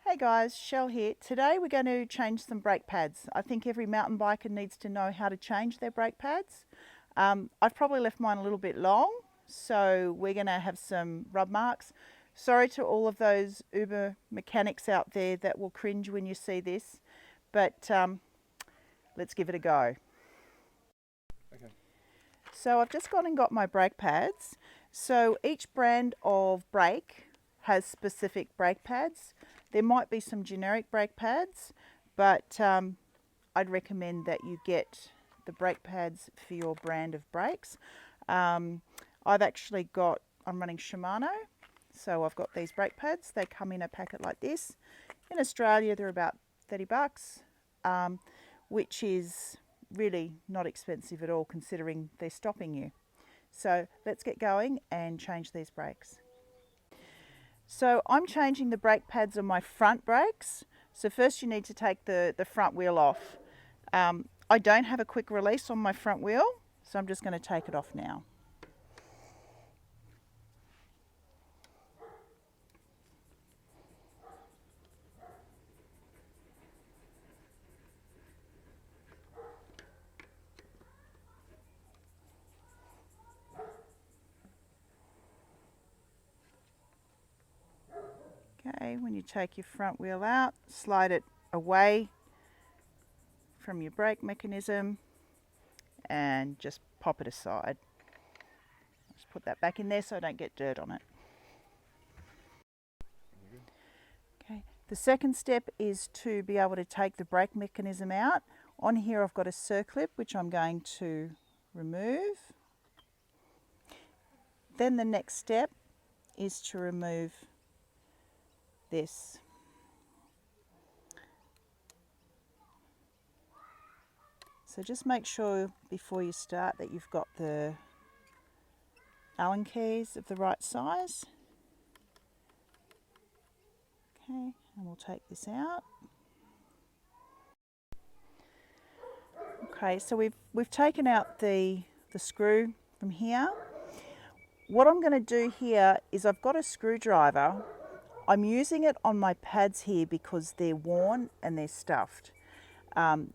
Hey guys, Shell here. Today we're going to change some brake pads. I think every mountain biker needs to know how to change their brake pads. I've probably left mine a little bit long, so we're going to have some rub marks. Sorry to all of those Uber mechanics out there that will cringe when you see this, but let's give it a go. Okay. So I've just gone and got my brake pads. So each brand of brake has specific brake pads. There might be some generic brake pads, but I'd recommend that you get the brake pads for your brand of brakes. I'm running Shimano, so I've got these brake pads. They come in a packet like this. In Australia, they're about 30 bucks, which is really not expensive at all considering they're stopping you. So let's get going and change these brakes. So I'm changing the brake pads on my front brakes. So first you need to take the front wheel off. I don't have a quick release on my front wheel, so I'm just going to take it off now. Okay, when you take your front wheel out, slide it away from your brake mechanism and just pop it aside. Just put that back in there so I don't get dirt on it. Okay. The second step is to be able to take the brake mechanism out. On here I've got a circlip which I'm going to remove. Then the next step is to remove this. So just make sure before you start that you've got the Allen keys of the right size. Okay, and we'll take this out. Okay, so we've taken out the screw from here. What I'm going to do here is I've got a screwdriver. I'm using it on my pads here because they're worn and they're stuffed. I'm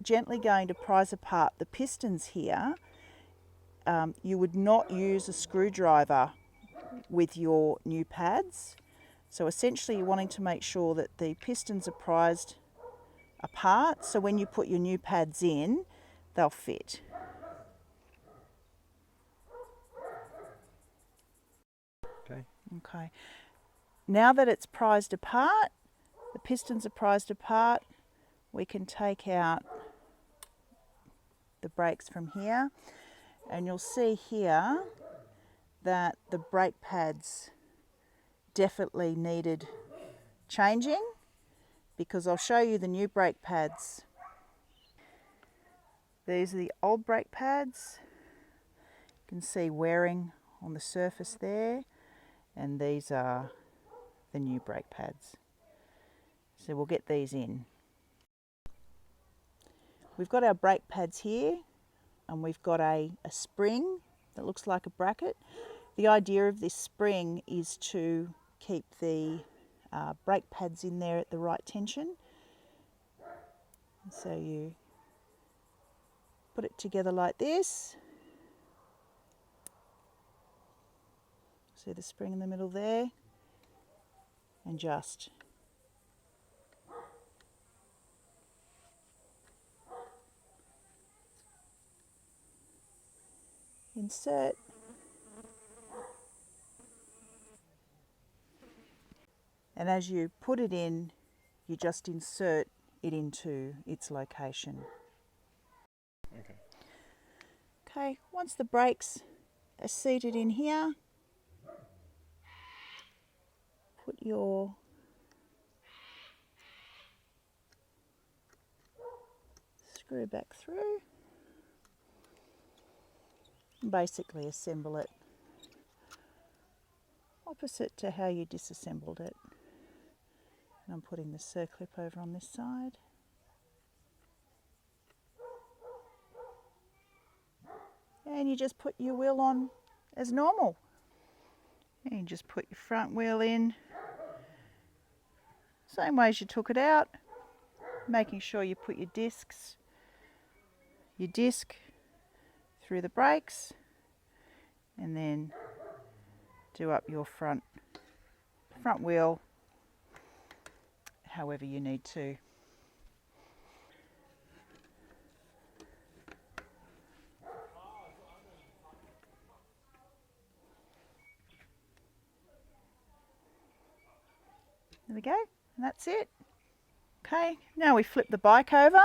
gently going to prise apart the pistons here. You would not use a screwdriver with your new pads. So essentially you're wanting to make sure that the pistons are prized apart, so when you put your new pads in, they'll fit. Okay. Now that it's prized apart, the pistons are prized apart, we can take out the brakes from here, and you'll see here that the brake pads definitely needed changing, because I'll show you the new brake pads. These are the old brake pads. You can see wearing on the surface there, and these are the new brake pads. So we'll get these in. We've got our brake pads here, and we've got a spring that looks like a bracket. The idea of this spring is to keep the brake pads in there at the right tension. So you put it together like this. See the spring in the middle there, and just insert. And as you put it in, you just insert it into its location. Okay, once the brakes are seated in here, put your screw back through and basically assemble it opposite to how you disassembled it. And I'm putting the circlip over on this side. And you just put your wheel on as normal. And you just put your front wheel in Same way as you took it out, making sure you put your disc through the brakes, and then do up your front wheel however you need to. There we go, and that's it. Okay, now we flip the bike over.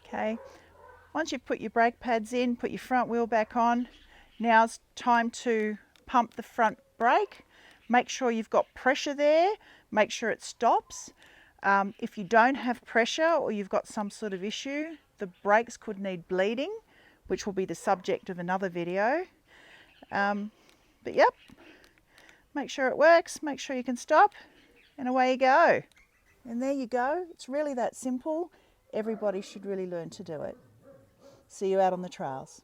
Okay, once you've put your brake pads in, put your front wheel back on, now's time to pump the front brake. Make sure you've got pressure there, make sure it stops. If you don't have pressure or you've got some sort of issue, the brakes could need bleeding, which will be the subject of another video. But yep, make sure it works, make sure you can stop, and away you go. And there you go. It's really that simple. Everybody should really learn to do it. See you out on the trails.